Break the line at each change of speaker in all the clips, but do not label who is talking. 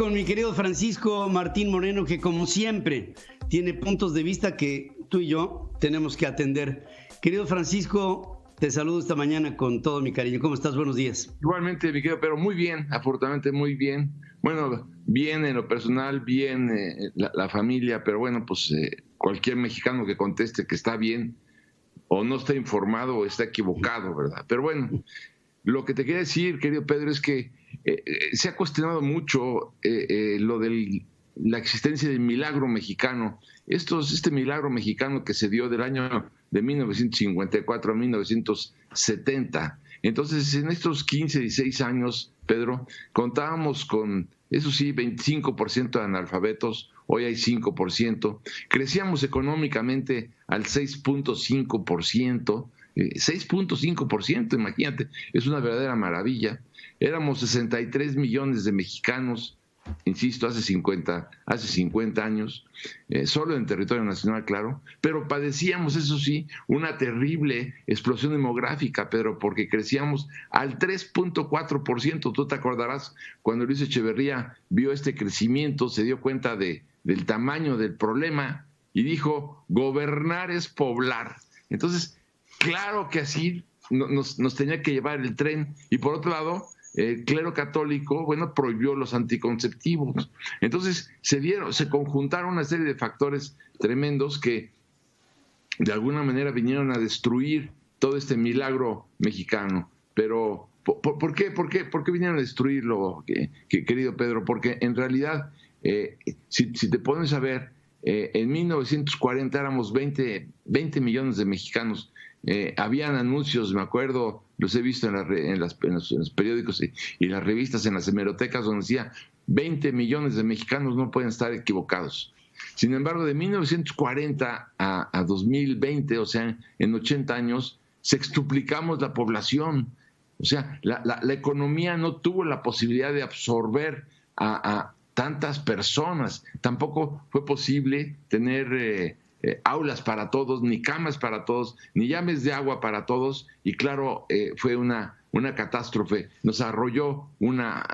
con mi querido Francisco Martín Moreno, que como siempre tiene puntos de vista que tú y yo tenemos que atender. Querido Francisco, te saludo esta mañana con todo mi cariño. ¿Cómo estás? Buenos días.
Igualmente, mi querido, pero muy bien, afortunadamente muy bien. Bueno, bien en lo personal, bien la familia, pero bueno, pues cualquier mexicano que conteste que está bien o no está informado o está equivocado, ¿verdad? Pero bueno, lo que te quería decir, querido Pedro, es que se ha cuestionado mucho lo de la existencia del milagro mexicano. Este milagro mexicano que se dio del año de 1954 a 1970. Entonces, en estos 15, 16 años, Pedro, contábamos con, eso sí, 25% de analfabetos, hoy hay 5%. Crecíamos económicamente al 6.5%. 6.5%, imagínate, es una verdadera maravilla. Éramos 63 millones de mexicanos, insisto, hace 50 años, solo en territorio nacional, claro, pero padecíamos, eso sí, una terrible explosión demográfica, Pedro, porque crecíamos al 3.4%. Tú te acordarás cuando Luis Echeverría vio este crecimiento, se dio cuenta del tamaño del problema y dijo, gobernar es poblar. Entonces, claro que así nos tenía que llevar el tren. Y por otro lado, el clero católico, bueno, prohibió los anticonceptivos. Entonces se conjuntaron una serie de factores tremendos que de alguna manera vinieron a destruir todo este milagro mexicano. Pero, ¿por qué vinieron a destruirlo, querido Pedro? Porque en realidad, si te pones a ver, en 1940 éramos 20 millones de mexicanos. Habían anuncios, me acuerdo, los he visto en los periódicos y las revistas, en las hemerotecas, donde decía 20 millones de mexicanos no pueden estar equivocados. Sin embargo, de 1940 a 2020, o sea, en 80 años, sextuplicamos la población. O sea, la economía no tuvo la posibilidad de absorber a tantas personas. Tampoco fue posible tener aulas para todos, ni camas para todos, ni llaves de agua para todos, y claro, fue una catástrofe, nos arrolló una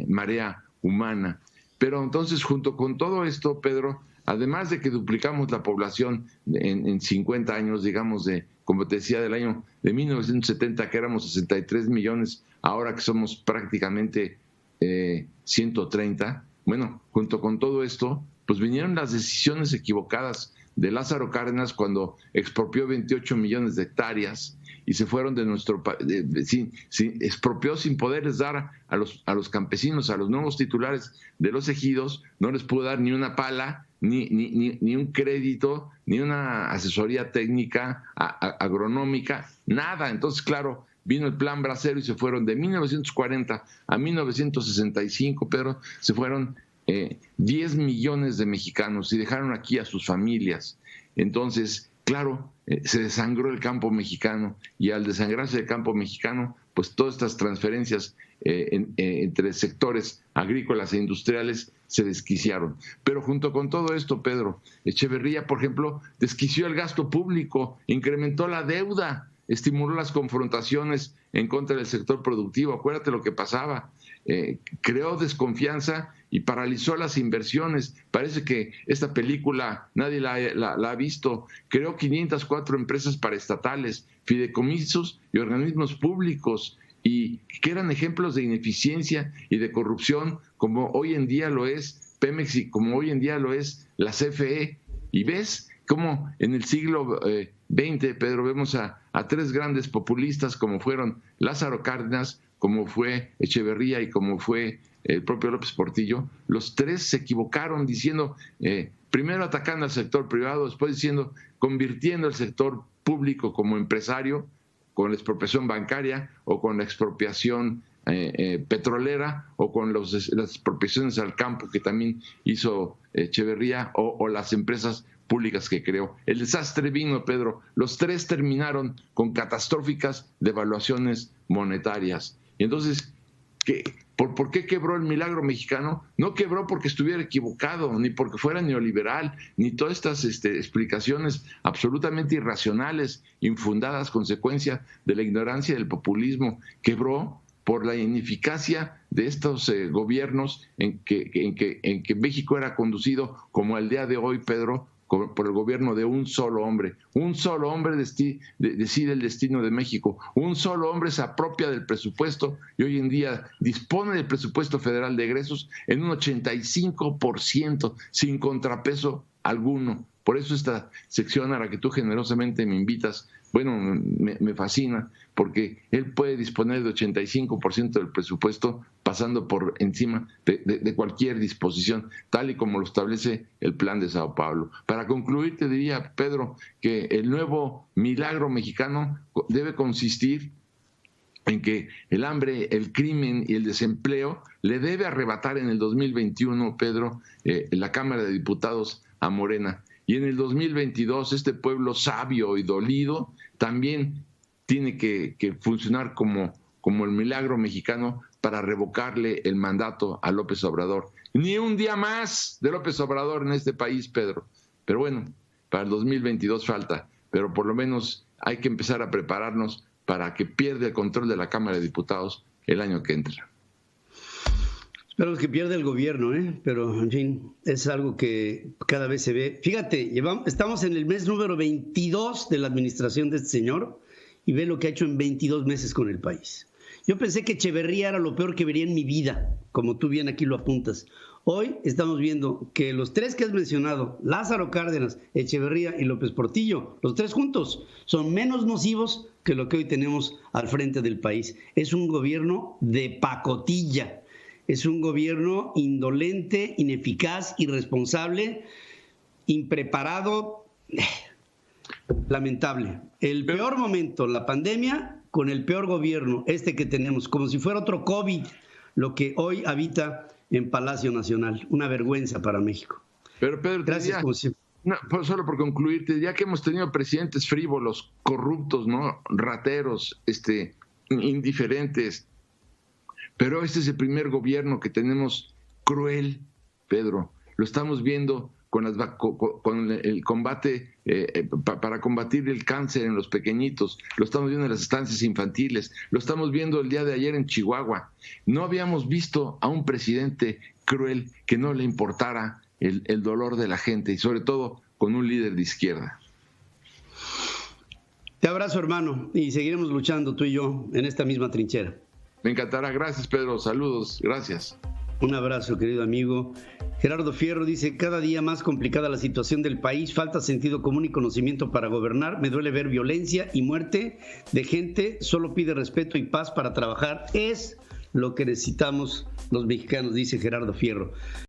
marea humana. Pero entonces, junto con todo esto, Pedro, además de que duplicamos la población en 50 años, digamos, como te decía, del año de 1970, que éramos 63 millones, ahora que somos prácticamente 130, bueno, junto con todo esto, pues vinieron las decisiones equivocadas de Lázaro Cárdenas cuando expropió 28 millones de hectáreas y se fueron de nuestro país, expropió sin poderles dar a los campesinos, a los nuevos titulares de los ejidos, no les pudo dar ni una pala, ni un crédito, ni una asesoría técnica, agronómica, nada. Entonces, claro, vino el plan Bracero y se fueron de 1940 a 1965, Pedro, se fueron 10 millones de mexicanos y dejaron aquí a sus familias. Entonces, claro, se desangró el campo mexicano y al desangrarse el campo mexicano, pues todas estas transferencias entre sectores agrícolas e industriales se desquiciaron. Pero junto con todo esto, Pedro, Echeverría, por ejemplo, desquició el gasto público, incrementó la deuda, estimuló las confrontaciones en contra del sector productivo. Acuérdate lo que pasaba. Creó desconfianza y paralizó las inversiones. Parece que esta película nadie la ha visto. Creó 504 empresas paraestatales, fideicomisos y organismos públicos, y que eran ejemplos de ineficiencia y de corrupción, como hoy en día lo es Pemex y como hoy en día lo es la CFE. Y ves cómo en el siglo XX, Pedro, vemos a tres grandes populistas como fueron Lázaro Cárdenas, como fue Echeverría y como fue el propio López Portillo. Los tres se equivocaron diciendo, primero atacando al sector privado, después diciendo, convirtiendo el sector público como empresario, con la expropiación bancaria o con la expropiación petrolera o con las expropiaciones al campo que también hizo Echeverría o las empresas públicas que creó. El desastre vino, Pedro. Los tres terminaron con catastróficas devaluaciones monetarias. Y entonces, ¿por qué quebró el milagro mexicano? No quebró porque estuviera equivocado, ni porque fuera neoliberal, ni todas estas explicaciones absolutamente irracionales, infundadas, consecuencia de la ignorancia y del populismo. Quebró por la ineficacia de estos gobiernos en que México era conducido como al día de hoy, Pedro, por el gobierno de un solo hombre. Un solo hombre decide el destino de México. Un solo hombre se apropia del presupuesto y hoy en día dispone del presupuesto federal de egresos en un 85%, sin contrapeso alguno. Por eso esta sección a la que tú generosamente me invitas, bueno, me fascina, porque él puede disponer de 85% del presupuesto pasando por encima de cualquier disposición, tal y como lo establece el Plan de Sao Paulo. Para concluir, te diría, Pedro, que el nuevo milagro mexicano debe consistir en que el hambre, el crimen y el desempleo le debe arrebatar en el 2021, Pedro, la Cámara de Diputados a Morena. Y en el 2022 este pueblo sabio y dolido también tiene que funcionar como el milagro mexicano para revocarle el mandato a López Obrador. Ni un día más de López Obrador en este país, Pedro. Pero bueno, para el 2022 falta, pero por lo menos hay que empezar a prepararnos para que pierda el control de la Cámara de Diputados el año que entra.
Esperamos que pierda el gobierno, pero en fin, es algo que cada vez se ve. Fíjate, estamos en el mes número 22 de la administración de este señor y ve lo que ha hecho en 22 meses con el país. Yo pensé que Echeverría era lo peor que vería en mi vida, como tú bien aquí lo apuntas. Hoy estamos viendo que los tres que has mencionado, Lázaro Cárdenas, Echeverría y López Portillo, los tres juntos, son menos nocivos que lo que hoy tenemos al frente del país. Es un gobierno de pacotilla. Es un gobierno indolente, ineficaz, irresponsable, impreparado, lamentable. El peor momento, la pandemia, con el peor gobierno, que tenemos, como si fuera otro COVID, lo que hoy habita en Palacio Nacional. Una vergüenza para México.
Pero Pedro,
gracias, como siempre.
No, solo por concluir, ya que hemos tenido presidentes frívolos, corruptos, ¿no? Rateros, indiferentes, pero este es el primer gobierno que tenemos cruel, Pedro. Lo estamos viendo con el combate para combatir el cáncer en los pequeñitos. Lo estamos viendo en las estancias infantiles. Lo estamos viendo el día de ayer en Chihuahua. No habíamos visto a un presidente cruel que no le importara el dolor de la gente y sobre todo con un líder de izquierda.
Te abrazo, hermano, y seguiremos luchando tú y yo en esta misma trinchera.
Me encantará. Gracias, Pedro. Saludos. Gracias.
Un abrazo, querido amigo. Gerardo Fierro dice, cada día más complicada la situación del país, falta sentido común y conocimiento para gobernar, me duele ver violencia y muerte de gente, solo pide respeto y paz para trabajar, es lo que necesitamos los mexicanos, dice Gerardo Fierro.